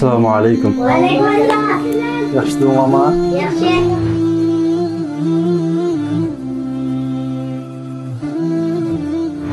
Assalomu alaykum. Va alaykum assalom. Yaxshimi mama? Yaxshi.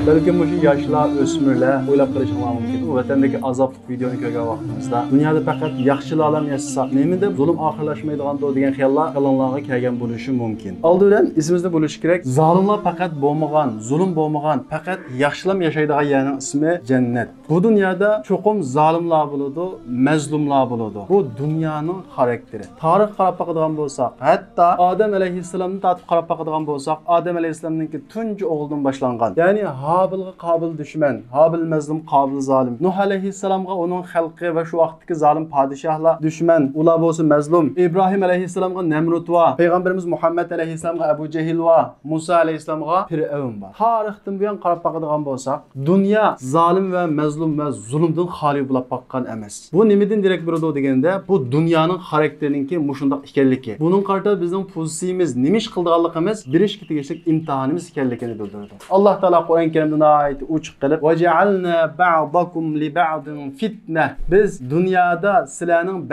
Belki bu yaşlar, ösmürler o'ylab qilishinglar mumkin. Bu vatandagi azobli videoni ko'rgan vaqtimizda dunyoda faqat yaxshilarlar yashasa, nima deb zulm oxirlashmaydigan degan xayollar qalonlarga kelgan bo'lishi mumkin. Oldindan esimizda bo'lishi kerak, zolimlar faqat bo'lmagan, zulm bo'lmagan, faqat yaxshilar yashaydigan yerning ismi jannat. Bu dunyoda cho'qim zolimlar bo'ladi, mazlumlar bo'ladi. Bu dunyoning xarakteri. Tarix qarab boqadigan bo'lsak, hatto Odam alayhissalomni tatib qarab boqadigan bo'lsak, Odam alayhissalomning tunji o'g'lidan boshlangan. Ya'ni Habilga qabil düşman, Habil mazlum, qabil zolim. Nuh alayhissalomga uning xalqi va shu vaqtdagi zolim podshohlar düşman, ular bo'lsa mazlum. İbrahim alayhissalomga Namrud va payg'ambarimiz Muhammad alayhissalomga Abu Jahl va Musa alayhissalomga Fir'avn bor. Tarixdan buyon qarab boqadigan bo'lsak, dunyo zolim va mazlum va zulmdan xoli bo'lib boqqan emas. Bu nimadan derak beradi deganda, bu dunyoning xarakterininki mushundoq ekanligi. Buning qarta bizning pozitsiyamiz, nima ish qilganligimiz, birishga tegishli imtihonimiz ekanligini bildiradi. Alloh taolo Qur'on Kerim'de ait uçuk kılıp وَجَعَلْنَا بَعْضَكُمْ لِبَعْضٍ فِتْنَةٍ Biz dünyada sizlerinin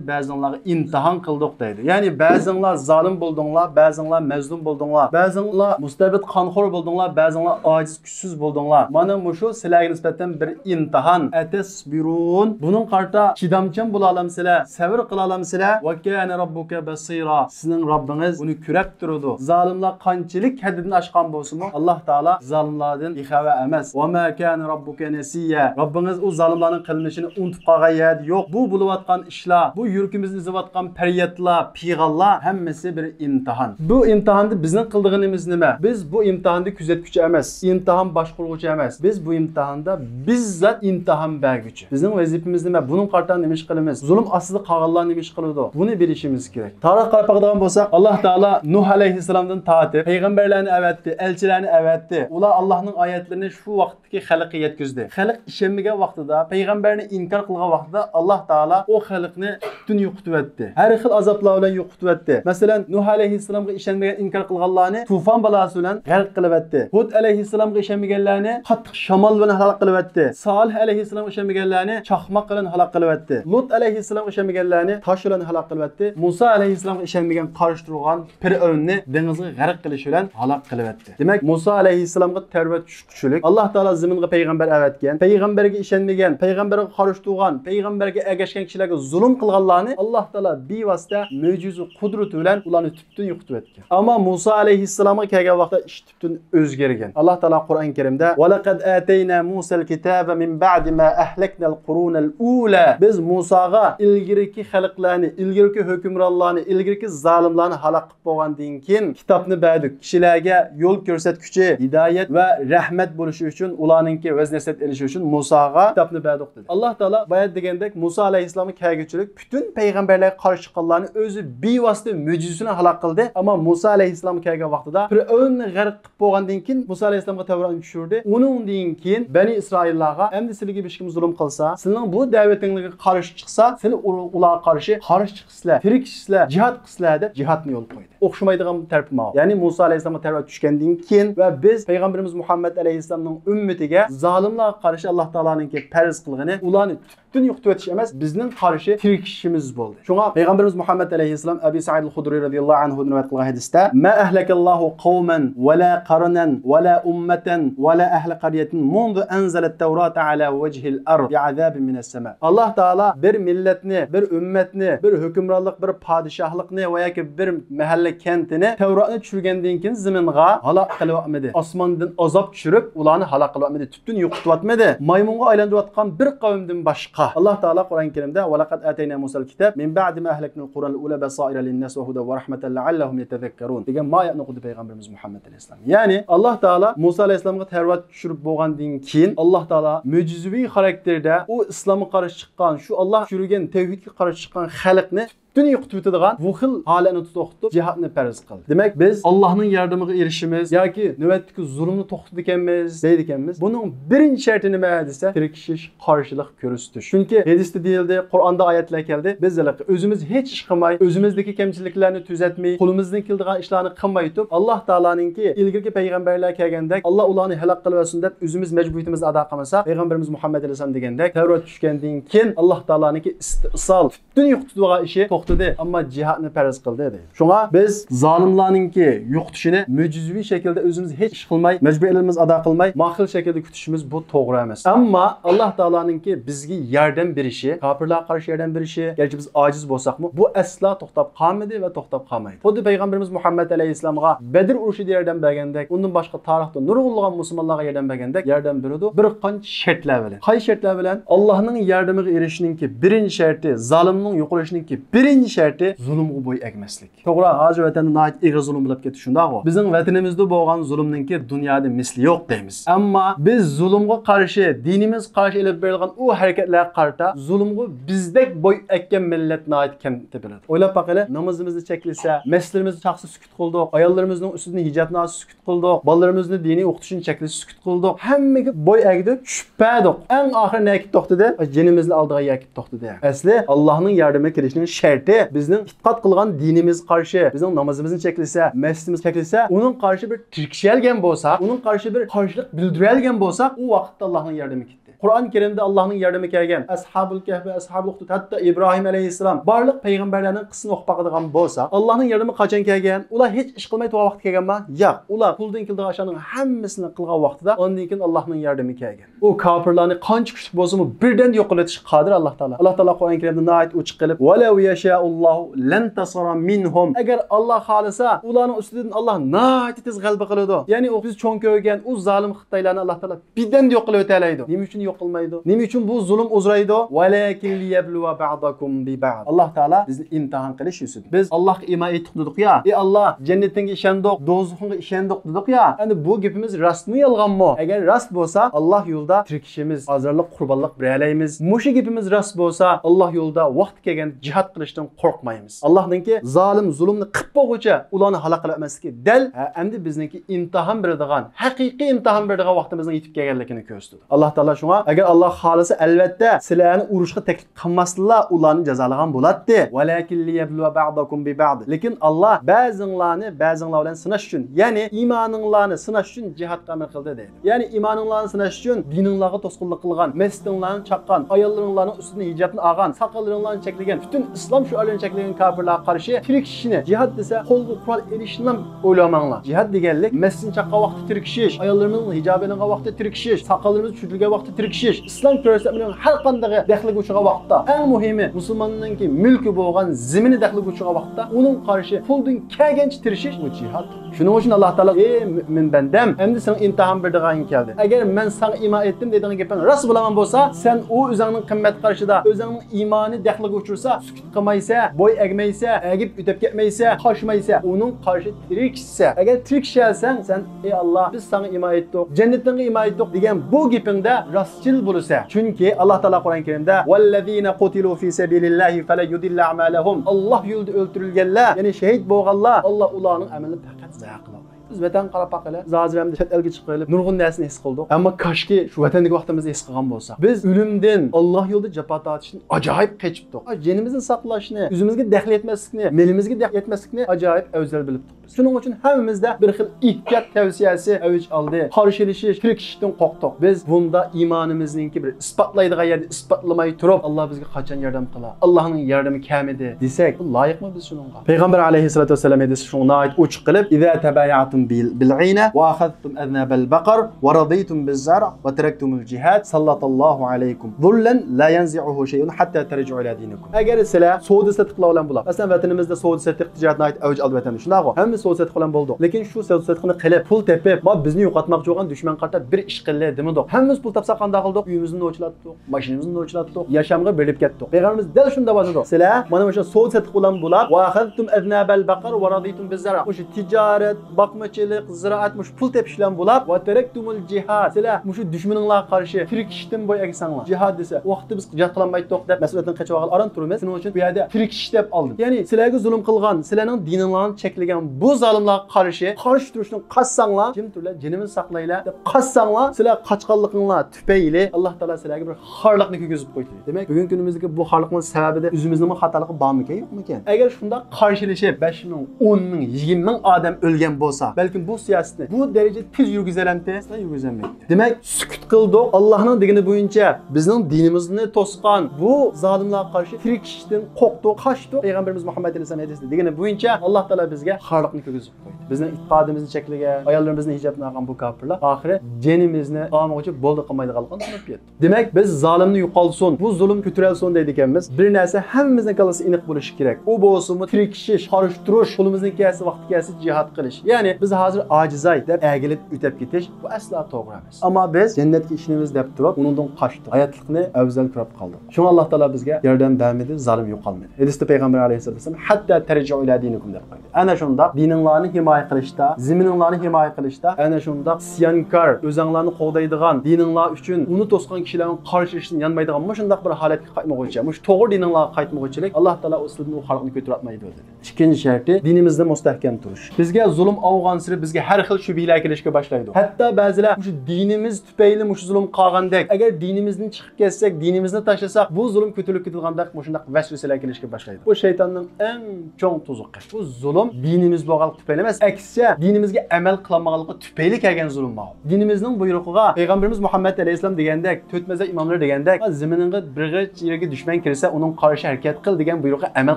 bazıları imtihan kıldık deydi. Yani bazılar zalim buldunlar, bazılar mezlum buldunlar, bazılar mustabit kanxor buldunlar, bazılar aciz güçsüz buldunlar. Mana muşu sizlerine nispeten bir imtihan. Etesbirun. Bunun karta çidamçın bulalım sizler, sevir kılalım sizler. وَكَانَ رَبُّكَ بَصِيرًا Sizin Rabbiniz bunu kürek durdu. Zalimler kançilik haddini aşkan bolsun mu? Allah Teala zalimlardan ihava emas. وَمَا كَانَ رَبُّكَ نَسِيًّا Rabbiniz o zalimlerin kılınışını unutup qalğan yer yok. Bu buluvatkan işler, bu yürkümüzü izlivatkan periyatlar, piğallar hemmesi bir imtihan. Bu imtihanda bizning qildig'imiz nima? Biz bu imtihanda kuzatuvchi emas, imtihon boshqaruvchi emas. Biz bu imtihanda bizzat imtihon berguchi. Bizning vazifamiz nima? Buning qartan nima ish qilamiz? Zulm ostida qolganlar nima ish qiladi? Buni bilishimiz kerak. Tarix qarab boqadigan bo'lsak, Alloh taolo Nuh alayhissalomdan tortib payg'ambarlarni avatdi, elchilarni avatdi. Ular Allohning oyatlarini shu vaqtdagi xalqqa yetkazdi. Xalq ishonmagan vaqtida, payg'ambarni inkor qilgan vaqtida Alloh taolo o xalqni butun yo'qotib etdi. Har xil azoblar bilan yo'qotib etdi. Masalan, Nuh alayhissalomga ishonmagan, inkor qilganlarni tufon balasi bilan g'arq qilib etdi. Hud alayhissalomga ishonmaganlarni qattiq shamol bilan halok qilib etdi. Solih alayhissalomga ishonmaganlarni chaqmoq bilan halok qilib etdi. Lut alayhissalomga ishonmaganlarni tosh bilan halok qilib etdi. Musa alayhissalomga ishonmagan qarshi turgan Fir'avnni dengizga g'arq qilish bilan halok qilib etdi. Demak, Musa alayhissalomga tavba tushkuchilik. Alloh taolo zaminga payg'ambar avatgan, payg'ambarga ishonmagan, payg'ambarga qarshi turgan, payg'ambarga ergashgan kishilarga zulm qilganlarni Alloh taolo bevosita mo'jiza qudrati bilan ularni tubdan yo'qotib etgan. Ammo Musa alayhissalomga kelgan vaqtda ish tubdan o'zgargan. Alloh taolo Qur'on Karimda "Va laqad atayna Musal kitaba min ba'di ma ahlaknal qurunal ula" Biz Musaga ilgiriki xalqlarni, ilgiriki hukmronlarni, ilgiriki zolimlarni halok qilib bo'lgandan keyin kitobni berdik. Kishilarga yo'l ko'rsatguchi, hidoyat va rahmat bo'lishi uchun, ularningki vazn-nasihat elishi uchun Musaga kitobni berdik dedi. Alloh taolo bayat degandek Musa alayhissalomga kelguchilik butun payg'ambarlarga qarshi chiqqanlarni o'zi bevosita mo'jizasini halok qildi. Ammo Musa alayhissalom kelgan vaqtida Fir'avnni g'arq qilib bo'lgandan keyin Musa alayhissalomga Tavrotni tushirdi. Uningdan keyin Bani Isroillarga endi sizlarga bir kim zulm qilsa, sizning bu da'vatingizga qarshi chiqsa, sizlar ularga qarshi chiqsizlar, tirikisizlar, jihad qilsizlar deb jihadni yo'l qo'ydi. O'xshamaydigan tartib ma'lum. Ya'ni Musa alayhissalomga Tavrot tushgandan keyin va biz payg'ambarimiz Muhammad alayhissalomning ummatiga zolimlarga qarshi Alloh taoloning farz qilgani ularni tubdan yo'qotib etish emas, bizning qarshi tirikishimiz bo'ldi. Shunga payg'ambarimiz Muhammad alayhissalom Abi Sa'id al-Khudri radhiyallohu anhu rivoyat qilgan hadisda "Ma ahlakallohu qawman va la qarnan va la ummatan va la ahli qaryatin mundu anzala at-Tavrata ala wajhil ard bi'azabin minas sama." Alloh taolo bir millatni, bir ummatni, bir hukmronlik, bir podshohlikni va yoki bir mahalla kentini Tavrotni tushirgandan keyin zaminga halok qilib olmadi. Osmondan azob tushirib, ularni halok qilib olmadi, tubdan yo'qotib olmadi. Maymunga aylantirayotgan bir qavmdan boshqa. Alloh taolo Qur'on Karimda "Va laqad atayna Musal kitab min ba'di ma ahlaknal qurunal ula basaira lin-nas va hudan va rahmatan la'allahum yatadhakkarun" degan mayatni o'qidi payg'ambarimiz Muhammad alayhisalom. Ya'ni Alloh taolo Musa alayhisalomga Tavrot tushirib bo'lgandan keyin Alloh taolo mo'jizaviy xarakterda u islomga qarshi chiqqan, shu Alloh tushirgan tavhidga qarshi chiqqan xalqni bütün yo'qotib bu xil holatni tutib jihatni farz qildi. Demak, biz Allohning yordamiga erishimiz yoki navbatdagi zulmni to'xtatib ekanmiz, deydi ekanmiz. Buning birinchi sharti nima desa, tirikishish, qarshilik ko'rsatish. Chunki hadisda deyildi, Qur'onda oyatlar keldi. Biz o'zimiz hech ish qilmay, o'zimizdagi kamchiliklarni tuzatmay, qo'limizdan keladigan ishlarni qilmay turib, Alloh taolaninki ilgirki payg'ambarlar kelgandek, Alloh ularni halok qilmasin deb o'zimiz majburiyatimizni ado qilmasak, payg'ambarimiz Muhammad alayhisalom degandek, Tavrat tushgandan keyin Alloh taolaninki istisol butun yo'qotadigan ishi to'xtadi, ammo jihatni farz qildi deydi. Shunga biz zolimlarninki yo'qotishini mo'jizaviy shaklda o'zimiz hech ish qilmay, majburiyatlarimizni ado qilmay, maxil shaklda kutishimiz bu to'g'ri emas. Ammo Alloh taolaninki bizga yordam berishi, kofirlarga qarshi yordam berishi, garchi biz ojiz bo'lsakmi, bu aslo to'xtab qolmadi va to'xtab qolmaydi. Xuddi payg'ambarimiz Muhammad alayhisalomga Badr urushida yordam bergandek, undan boshqa tarixda nurg'unlagan musulmonlarga yordam bergandek yordam beradi. Bir qancha shartlar bilan. Qay shartlar bilan? Allohning yordamiga erishishninki birinchi sharti, zolimning yo'qolishininki birinchi sharti zulmga bo'y egmaslik. To'g'ri, hozir vatanda nayt ig'ir zulm bo'lib ketdi shundaqmi? Bizning vatanimizda bo'lgan zulmninki dunyoda misli yo'q deymiz. Ammo biz zulmga qarshi, dinimiz qarshi elib berilgan u harakatlarga qarta zulmga bizdek bo'y ekkan millat nayt kam biladi. O'ylab baqaylik, namozimizni cheklasa, masjidlarimizni chaqsi sukut qildik, ayollarimizning ustidan hijobni sukut qildik, bolalarimizni diniy o'qitishni cheklasa sukut qildik. Hammaga bo'y egdik, shubhadik. Eng oxir nima ketib to'xtadi? Jinimizni oldiga yakib to'xtadi. Asli Allohning yordamiga kelishning sharti bizning e'tiqod qilgan dinimiz qarshi, bizning namozimizni cheklasa, masjidimizni cheklasa, uning qarshi bir tirkishalgan bo'lsa, uning qarshi bir qarshilik bildiralgan bo'lsa, u vaqtda Allohning yordami ketdi. Qur'on-i Karimda Allohning yordami kelgan. Ashabul Kahfi, Ashabul Uxdud, hatto Ibrohim alayhissalom barliq payg'ambarlarning qissasini o'qib baqadigan bo'lsa, Allohning yordami qachon kelgan? Ular hech ish qilmay turgan vaqt kelganmi? Yo'q. Ular quldan kelgan ashyoning hammasini qilgan vaqtida, ondan keyin Allohning yordami kelgan. U kofirlarni qancha kuchli bo'lsa-mu birdan yo'q qilib qodir Alloh taolo. Alloh taolo Qur'on-i Karimda nayt uchiq qilib, "Va law yasha'ullohu lan tasara minhum." Agar Alloh xolisa, ularning ustidan Alloh nayt tez g'alaba qiladi. Ya'ni u biz cho'ng ko'rgan u zolim Xitoylarni Alloh taolo birdan yo'q qilib o'talaydi. Nima uchun yo'q qilmaydi? Nima uchun bu zulm uzraydi? Walakin liyabluwa ba'dakum bi ba'd. Alloh taolo bizni imtihon qilish uchun. Biz Allohga iymon etdik dedik ya. Ey Alloh, jannatga ishondik, do'zaxga ishondik dedik ya. Endi bu gapimiz rostmi, yolg'onmi? Agar rost bo'lsa, Alloh yo'lda tirikishimiz, azarlik, qurbonlik beralaymiz. Mushu gapimiz rost bo'lsa, Alloh yo'lda vaqt kelgan jihad qilishdan qo'rqmaymiz. Allohningki zolim zulmni qilib bo'lguncha ularni halok qila olmasligi dal endi bizningki imtihon beradigan, haqiqiy imtihon beradigan vaqtimizning yetib kelganligini ko'rsatdi. Alloh taolo shunga agar Alloh xolisa albatta sizlarni urushga taklif qilmaslar, ularni jazolagan bo'ladi. Walakin liyabluwa ba'dakum bi ba'd. Lekin Alloh ba'zinglarni ba'zinglar bilan sinash uchun, ya'ni iymoninglarni sinash uchun jihatga amal qildi deydi. Ya'ni iymoninglarni sinash uchun dininglarga to'sqinlik qilgan, masjidinglarni chaqqan, ayollaringlarning ustidan hijobni olgan, soqollaringlarni cheklagan, butun islom shuarlarini cheklagan kofirlarga qarshi tirikishishni jihad desa, qo'lga qurol erishishni o'ylamanglar. Jihad deganlik masjidni chaqqan vaqtda tirikishish, ayollarimizning hijobining vaqtida tirikishish, soqollarimiz tushirgan vaqtda tirikishish, islom ko'rsatmaning har qanday daxliga uchragan vaqtda, eng muhimi musulmonninki mulki bo'lgan zemini daxliga uchragan vaqtda uning qarshi puldan kelgancha tirishish bu jihad. Shuning uchun Alloh taolo ey mu'min bandam, endi sen imtihon berdigan keldi. Agar men sana iymon etdim dediğin gaping rost bo'laman bo'lsa, sen u o'zingning qimmat qarshida, o'zingning iymoni daxliga uchursa, sukut qilmaysa, bo'y egmaysa, agib o'tib ketmaysa, qochmaysa, uning qarshi tiriksa, agar tirikshasang, sen ey Alloh, biz sana iymon etdik, jannatga iymon etdik degan bu gapingda rostchil bo'lsa, chunki Alloh taolo Qur'on-i Karimda "Vallazina qutilu fi sabilillahi fala yudilla a'malahum." Alloh yo'lida o'ldirilganlar, ya'ni shahid bo'lganlar, Alloh ularning amalini faqat zayi qiladi. Biz vatan qarab baqaylik, zaziramda chet elga chiqib qo'yib, nurg'un narsani his qildik. Ammo kashki shu vatandagi vaqtimizda his qilgan bo'lsa, biz o'limdan, Alloh yo'lida jafo tortishdan ajoyib qechibdik. Jinimizni saqlashni, o'zimizga daxl etmaslikni, melimizga daxl etmaslikni ajoyib afzal bilibdik. Shuning uchun hammamizda bir xil ehtiyot tavsiyasi avj oldi. Qarshilashish, tirikishishdan qo'rqdik. Biz bunda iymonimizningki bir isbotlaydigan yerda isbotlamay turib, Alloh bizga qachon yordam qiladi? Allohning yordami kam edi desak, loyiqmi biz shunga? Payg'ambar alayhissalatu vassalam edi shunga ochiq qilib, "Idza tabaya'tum بالعينة وأخذتم أذناب البقر ورضيتم بالزرع وتركتم الجهاد سلط الله عليكم ظلا لا ينزعه شيء حتى ترجعوا إلى دينكم." Agar sizlar savdo satiqlar bilan bo'ladi. Masalan, vatanimizda savdo satiq tijoratni avj oldi vatanda. Shundaqmi? Hamma savdo satiq bilan bo'ldi. Lekin shu savdo satiqni qilib, pul tepib, bizni yo'qotmoqchi bo'lgan dushman qarta bir ish qildi demoqda. Hammamiz pul topsa qanday qildik? Uyimizni o'chlatdik, mashinamizni o'chlatdik, yashamga berib ketdik. Payg'ambarimiz dal shunda bozadi. Sizlar mana o'sha savdo satiq bilan bo'lib, "Va akhadtum aznabal baqar va raditum biz-zara." O'sha tijorat, boqma chorvachilik, ziraat, mush pul tepishlan bo'lib, va taraktumul jihad. Sizlar mushu dushmaninglarga qarshi tirkishdan bo'y agsanglar. Jihad desa, vaqtda biz jihad qilmaydiq deb mas'uliyatdan qochib olgan aran turimiz. Shuning uchun bu yerda tirkish deb oldim. Ya'ni sizlarga zulm qilgan, sizlarning dininglarni cheklagan bu zolimlarga qarshi turishni qassanglar, kim turlar jinimiz saqlaylar deb qassanglar, sizlar qochqanliginglar tufayli Alloh taolo sizlarga bir xorliqni ko'gizib qo'ydi. Demak, bugungi kunimizdagi bu xorliqning sababida o'zimizning xatoligi bormi-ki, yo'qmi-ki? Agar shunda qarshilashib 5 ming, 10 ming, 20 ming odam o'lgan bo'lsa, balkim bu siyosatni bu darajada tez yurgizalamdi, sizlar yurgizolmaydi. Demak, sukut qildik. Allohning degani bo'yicha bizning dinimizni to'sqan bu zolimlarga qarshi tirkishdan qo'rqdik, qochdik. Payg'ambarimiz Muhammad alayhisalom hadisida degani bo'yicha Alloh taolo bizga xorliqni ko'gizib qo'ydi. Bizning e'tiqodimizni cheklagan, ayollarimizni hijobni olgan bu kofirlar oxiri jinimizni olmoqchi bo'ldi qilmaydiganligini tushunib yetdi. Demak, biz zolimni yo'qolsin, bu zulm ko'tarilsin deydi ekanmiz. Bir narsa hammamizning kallasida aniq bo'lishi kerak. U bo'lsinmi tirkishish, qorishtirish, qo'limizning kelsa, vaqti kelsa jihad qilish. Ya'ni biz hozir ojizay deb agilib o'tib ketish bu aslo to'g'ri emas. Ammo biz jannatga ishlaymiz deb turib, undan qochdik. Hayotlikni afzal ko'rib qoldik. Shunga Alloh taolo bizga yordam bermadi, zolim yo'qolmadi. Hadisda payg'ambar alayhisalom hatta tarji'u ila dinikum deb qo'ydi. Ana shunda dininglarni himoya qilishda, zimininglarni himoya qilishda, ana shunda isyonkor, o'zinglarni qo'g'daydigan, dininglar uchun uni to'sqan kishilarning qarshilashini yanmaydigan mana shunday bir holatga qaytmoqchi. Mush to'g'ri dininglarga qaytmoqchilik Alloh taolo ustidan u xalqni ko'tarmaydi dedi. Ikkinchi sharti dinimizda mustahkam turish. Bizga zulm avg'an siri bizga har xil shubhalar kelishga boshlaydi. Hatto ba'zilar shu dinimiz tufayli mush zulm qilgandek, agar dinimizdan chiqib ketsak, dinimizni tashlasak, bu zulm ko'tarilib ketilgandek mushundaq vasvasalar kelishga boshlaydi. Bu shaytonning eng cho'ng tuzuqi. Bu zulm dinimiz bo'lgan tufayli emas, aksincha dinimizga amal qilmaganligi tufayli kelgan zulm bu. Dinimizning buyrug'iga payg'ambarimiz Muhammad alayhisalom degandek, to'tmaza imomlar degandek, zimininga birg'ich yerga dushman kirsa, uning qarshi harakat qil degan buyrug'iga amal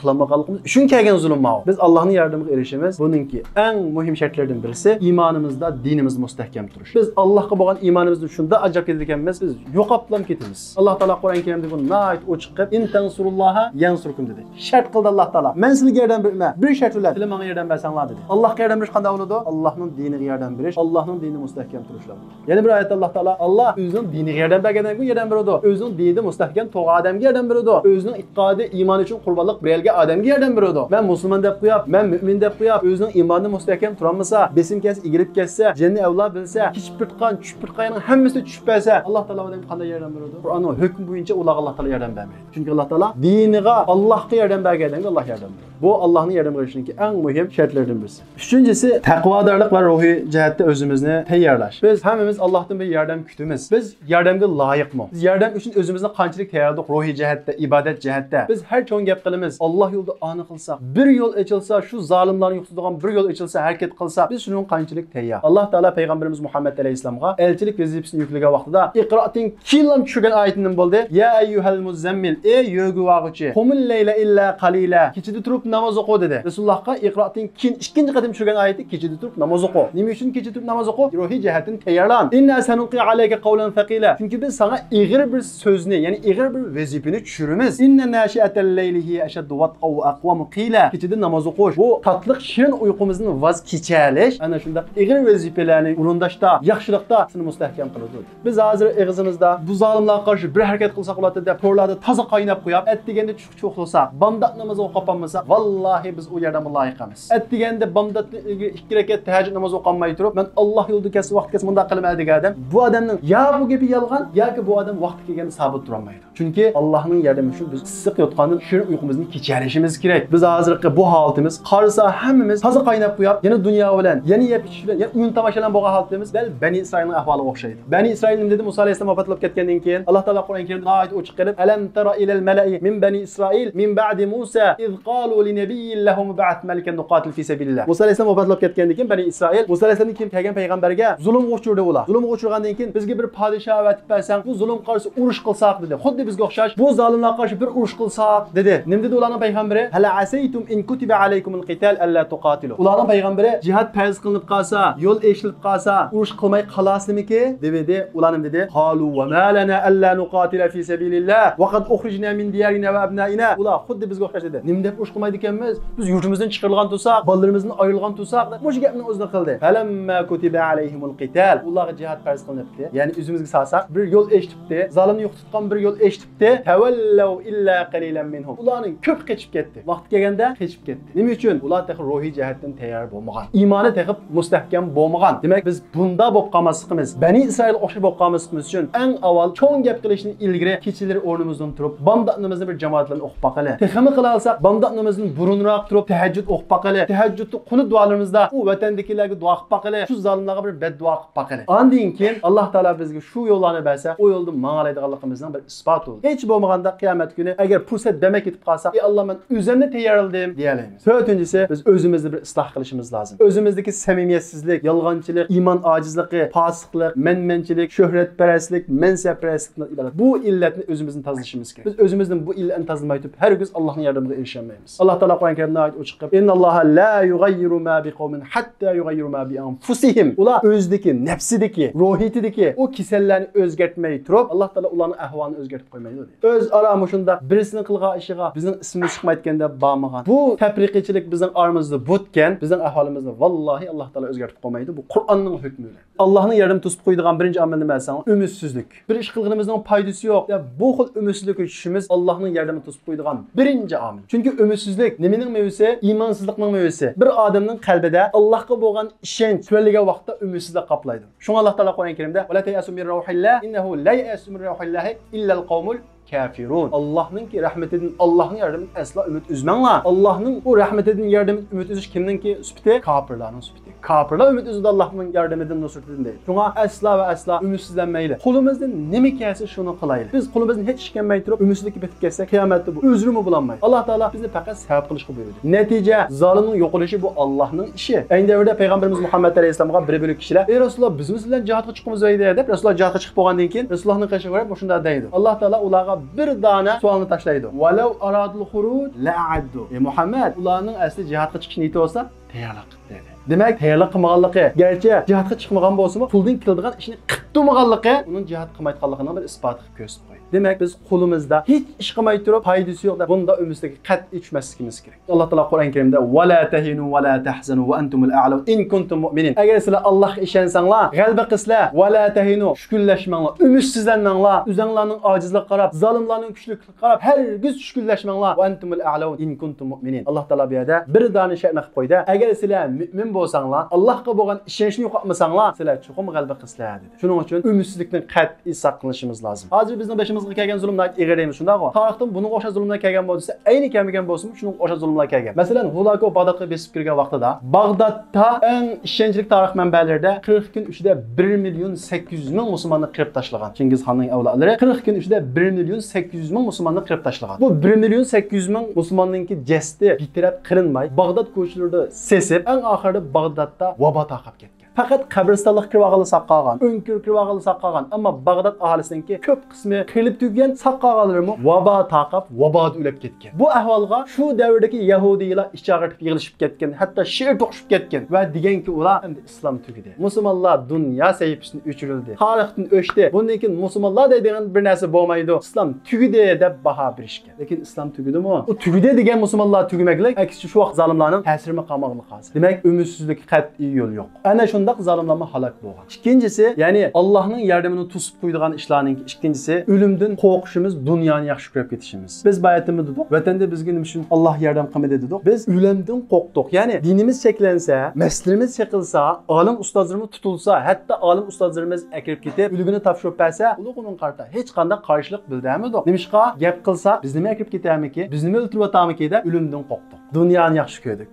qilmaganligimiz uchun kelgan zulm bu. Biz Allohning yordamiga erishimiz, buningki eng muhim shartlardan birisi imonimizda dinimiz mustahkam turish. Biz Allohga bo'lgan iymonimizni shunda ajab ketganmiz, biz yo'qotib ketamiz. Alloh taolo Qur'on Karimda buni nayt ochiq qilib, "In tansurulloha yansurkum" dedi. Shart qildi Alloh taolo. Men sizlarga yordam berman. Bir shart bilan sizlar menga yordam bersanglar dedi. Allohga yordam berish qanday bo'ladi? Allohning diniga yordam berish, Allohning dinini mustahkam turishlar. Yana bir oyatda Alloh taolo Allah o'zining diniga yordam bergandan keyin yordam beradi. O'zining dinida mustahkam to'g'ri odamga yordam beradi. O'zining e'tiqodi, iymoni uchun qurbonlik bergan odamga yordam beradi. Men musulmon deb qo'yib, men mu'min deb qo'yib, o'zining iymonini mustahkam turolmasa, besim kelsa, egilib ketsa, janna avlo bilsa, kichib bitgan, tushib bitganning hammasi tushib bersa, Alloh taolo odamga qanday yordam beradi? Qur'onning hukmi bo'yicha ularga Alloh taolo yordam bermaydi. Chunki Alloh taolo diniga, Allohga yordam bergandan Alloh yordam beradi. Bu Allohning yordam berishining eng muhim shartlaridan birisi. Uchinchisi taqvodorlik va ruhiy jihatda o'zimizni tayyorlash. Biz hammamiz Allohdan bir yordam kutamiz. Biz yordamga loyiqmi? Biz yordam uchun o'zimizni qanchalik tayyorladik ruhiy jihatda, ibodat jihatda. Biz har cho'ng gap qilamiz. Alloh yo'lida ani qilsak, bir yo'l ochilsa, shu zolimlarni yo'qotadigan bir yo'l ochilsa, harakat qilsak, biz shunun qanchalik tayyor. Alloh taolo payg'ambarimiz Muhammad alayhisalomga elchilik vazifasini yuklagan vaqtida iqro'ting kilam tushgan oyatining bo'ldi. Ya ayyuhal muzammil, ey yo'g'uvag'uchi, qumul layla illa qalila. Kechida turib namoz o'qi dedi. Rasulullohga iqro'ting kin ikkinchi qatim tushgan oyati kechida turib namoz o'qi. Nima uchun kechida turib namoz o'qi? Ruhiy jihatdan tayyorlan. Inna sanulqi alayka qawlan thaqila. Chunki biz sana ig'ir bir so'zni, ya'ni ig'ir bir vazifani tushiramiz. Inna nashi'atal laylihi ashaddu watqa wa aqwamu qila. Kechida namoz o'qish bu tatliq shirin uyqumizni voz kechalish ana shunda ig'ir vazifalarni o'rindashda, yaxshilikda seni mustahkam qiladi. Biz hozir ig'izimizda bu zolimlarga qarshi bir harakat qilsak bo'ladi deb to'rlarda toza qaynab qo'yib, atdeganda chuq-chuq qilsak, bomdod namozi o'qolmasak, vallohi biz u yerda loyiq emas. Atdeganda bomdod 2 rakat tahajjud namozi o'qolmay turib, men Alloh yo'lida kelsa vaqt kelsa bunda qilmaydi degan odam, bu odamning ya bu gapi yolg'on yoki bu odam vaqti kelganda sabit tura olmaydi. Chunki Allohning yordami uchun biz issiq yotgandan shirin uyqumizni kecharishimiz kerak. Biz hozirgi bu holatimiz qarasa hammamiz toza qaynab qo'yib, yana dunyo bilan, yana yeb ichish bilan, yana o'yin tomosha bilan bo'lgan holatimiz bel Bani Isroilning ahvoliga o'xshaydi. Bani Isroil nima dedi? Musa alayhisalom vafotlab ketgandan keyin Alloh taolo Qur'on Karimda oyat ochiq qilib, "Alam tara ilal mala'i min Bani Isroil min ba'di Musa iz qalu li nabiyyin lahum ba'ath malikan nuqatil fi sabilillah." Musa alayhisalom vafotlab ketgandan keyin Bani Isroil Musa alayhisalomning kim kelgan payg'ambarga zulm uchirdi ular. Zulm uchirgandan keyin bizga bir podshoh avatib bersang, bu zulm qarshi urush qilsak dedi. Xuddi bizga o'xshash bu zolimlarga qarshi bir urush qilsak dedi. Nima dedi ularning payg'ambari? "Hal asaytum in kutiba alaykumul qital alla tuqatilu." Ularning payg'ambari jihad farz qilinib qolsa, yo'l eshilib qolsa, urush qilmay qolasizmi-ki? dedi. Ularning dedi, "Qalu wa ma lana alla nuqatila fi sabilillah wa qad ukhrijna min diyarina wa abnaina." Ular xuddi bizga o'xshash dedi. Nima deb urush qilmaydi qilmaydi ekanmiz. Biz yurtimizdan chiqarilgan bo'lsak, bolalarimizdan ayrilgan bo'lsak, o'sha gapni o'zini qildi. Falamma kutiba alayhimul qital. Ularga jihad farz qilinibdi. Ya'ni o'zimizga salsak, bir yo'l eshitibdi, zolimni yo'qotgan bir yo'l eshitibdi. Tavallaw illa qalilan minhum. Ularning ko'p qechib ketdi. Vaqt kelganda qechib ketdi. Nima uchun? Ular texi ruhiy jihatdan tayyor bo'lmagan. Iymoni texib mustahkam bo'lmagan. Demak, biz bunda bo'lib qolmasligimiz, Bani Isroil o'xshab bo'lib qolmasligimiz uchun eng avval cho'ng gap qilishni ilgari kechalari o'rnimizdan turib, bomdaqnimizni bir jamoat bilan o'qib baqali. Texmi qila olsak, bomdaqnimizdan burunroq turib tahajjud o'qib baqali. Tahajjudni qunut duolarimizda u vatandagilarga duo qilib baqali. Shu zolimlarga bir beddua qilib baqali. Ondan keyin Alloh taolo bizga shu yo'llarni bersa, o yo'lda ma'nalaydiganligimizning bir isbot bo'ldi. Hech bo'lmaganda qiyomat kuni agar fursat demak ketib qolsa, ey Alloh, men o'zimni tayyorladim deyalamiz. To'rtinchisi, biz o'zimizni bir isloh qilishimiz lozim. O'zimizdagi samimiyetsizlik, yolg'onchilik, iymon ojizligi, fosiqlik, menmenchilik, shuhratparastlik, mansabparastlikdan iborat. Bu illatni o'zimizni tozalashimiz kerak. Biz o'zimizning bu illatni tozalamay turib, hargiz Allohning yordamiga erishamaymiz. Alloh taolo Qur'on Karimda ayt ochiq qilib, "Innalloha la yughayyiru ma biqawmin hatta yughayyiru ma bi anfusihim." Ular o'zidagi, nafsidagi, ruhiyatidagi o kasallarni o'zgartmay turib, Alloh taolo ularning ahvolini o'zgartib qo'ymaydi deydi. O'z ara shunda birisining qilgan ishiga bizning ismimiz chiqmayotganda bo'lmagan. Bu tafriqchilik bizning aramizda butgan, bizning ahvolimizni vallohi Alloh taolo o'zgartib qo'ymaydi. Bu Qur'onning hukmi. Allohning yordami to'sib qo'ydigan birinchi amal nima desang, umidsizlik. Bir ish qilganimizning foydasi yo'q. Bu xil umidsizlikka tushishimiz Allohning yordami to'sib qo'ydigan birinchi omil. Chunki umidsizlik nimaning mevasi? Iymonsizlikning mevasi. Bir odamning qalbida Allohga bo'lgan ishonch tuvalligan vaqtda umidsizlik qoplaydi. Shunga Alloh taolo Qur'on Karimda "Va la ta'asu min ruhillah innahu la ya'asu min ruhillah illa al-qawmul kafirun." Allohning ki rahmetidan, Allohning yordamidan asla umid uzmanglar. Allohning bu rahmetidan yordam umid uzish kimninki? Sifati kafirlarning sifati. Kafirlar umid uzdi Allohning yordamidan, nusratidan deydi. Shunga asla va asla umidsizlanmaylik. Qo'limizdan nima kelsa shuni qilaylik. Biz qo'limizdan hech ish kelmay turib umidsizlikka bitib ketsak, qiyomatda bu o'zrimi bo'lanmaydi. Alloh taolo bizni faqat sabab qilishga buyurdi. Natija zolimning yo'qolishi bu Allohning ishi. Ayni davrda payg'ambarimiz Muhammad alayhisolamga bir bo'lib kishilar, "Ey Rasululloh, biz bilan jihadga chiqamiz" deb Rasululloh jihadga chiqib bo'lgandan keyin Rasulullohning qishiga qarab shunda deydi. Alloh taolo ularga bir dona savolni tashlaydi. "Walau aradul khuruj la'addu." Ey Muhammad, ularning asli jihadga chiqish niyati bo'lsa, tayyorlik dedi. Demak, tayyorlik qilmaganligi, garchi jihadga chiqmagan bo'lsa-mu, qo'ldan keladigan ishni qilib turmaganligi uning jihad qilmayotganligining bir isboti qilib ko'rsatib qo'ydi. Demak, biz qo'limizda hech ish qilmay turib, foydasi yo'q deb bunda umidga qat'iy tushmasligimiz kerak. Alloh taolo Qur'on Karimda "Va la tahinu va la tahzanu va antumul a'la in kuntum mu'minin." Agar sizlar Allohga ishonsanglar, g'alaba qilsanglar, va la tahinu, tushkunlashmanglar, umidsizlanmanglar, o'zinglarning ojizligiga qarab, zolimlarning kuchligiga qarab, hargiz tushkunlashmanglar. Va antumul a'la in kuntum mu'minin. Alloh taolo bu yerda bir dona shayni qilib qo'ydi. Agar sizlar mu'min bo'lsanglar, Allohga bo'lgan ishonchni yo'qotmasanglar, sizlar chuqur g'alaba qilsanglar dedi. Shuning uchun umidsizlikdan qat'iy saqlanishimiz lozim. Hozir bizning bashimizga kelgan zulmlar ig'iraymiz, shundaqmi? Tarixdan buning o'sha zulmlar kelgan bo'lsa, ayni kelmagan bo'lsa, shuning o'sha zulmlar kelgan. Masalan, Hulako Bag'dodga besib kirgan vaqtida, Bag'dodda eng ishonchli tarix manbalarida 40 kun ichida 1.800.000 musulmonni qirib tashlagan. Chingizxonning avlodlari 40 kun ichida 1.800.000 musulmonni qirib tashlagan. Bu 1.800.000 musulmonninki jasdi bitirab qirinmay, Bag'dod ko'chalarida sesib, eng oxirida Bag'dodda vabo taqab ketgan. Faqat qabristonlik kirvag'ili saqlagan, o'nkir kirvag'ili saqlagan, ammo Bag'dod aholisiningki ko'p qismi qilib tugan saqlaganlarimi vabo taqab, vaboda o'lib ketgan. Bu ahvolga shu davrdagi yahudiylar ichag'irib yig'ilishib ketgan, hatto she'r to'qishib ketgan va deganki ular endi islom tugadi. Musulmonlar dunyo sahifasini o'chirildi. Tarixdan o'chdi. Bundan keyin musulmonlar degan bir narsa bo'lmaydi. Islom tugadi deb baho berishgan. Lekin islom tugadimi? U tugadi degan musulmonlar tugamaklik, aksicha shu vaqt zolimlarning ta'sirimi qolmoqlik hozir. Demak, umidsizlik qat'iy yo'l yo'q. Ana shundaq zolimlarga halok bo'lgan. Ikkinchisi, ya'ni Allohning yordamini to'sib qo'ydigan ishlarning ikkinchisi o'limdan qo'rqishimiz, dunyoni yaxshi ko'rib ketishimiz. Biz bayatimi dedik, vatanda bizga nima uchun Alloh yordam qilmadi dedik. Biz o'limdan qo'rqdik. Ya'ni dinimiz cheklansa, maslimiz cheqilsa, olim ustozlarimiz tutilsa, hatto olim ustozlarimiz akirib ketib, o'ligini topshirib bersa, uning qarta hech qanday qarshilik bildirmadi. Nimishqa gap qilsa, biz nima akirib ketamiki, biz nima o'ltirib o'tamiki deb o'limdan qo'rqdik. Dunyoni yaxshi ko'rdik.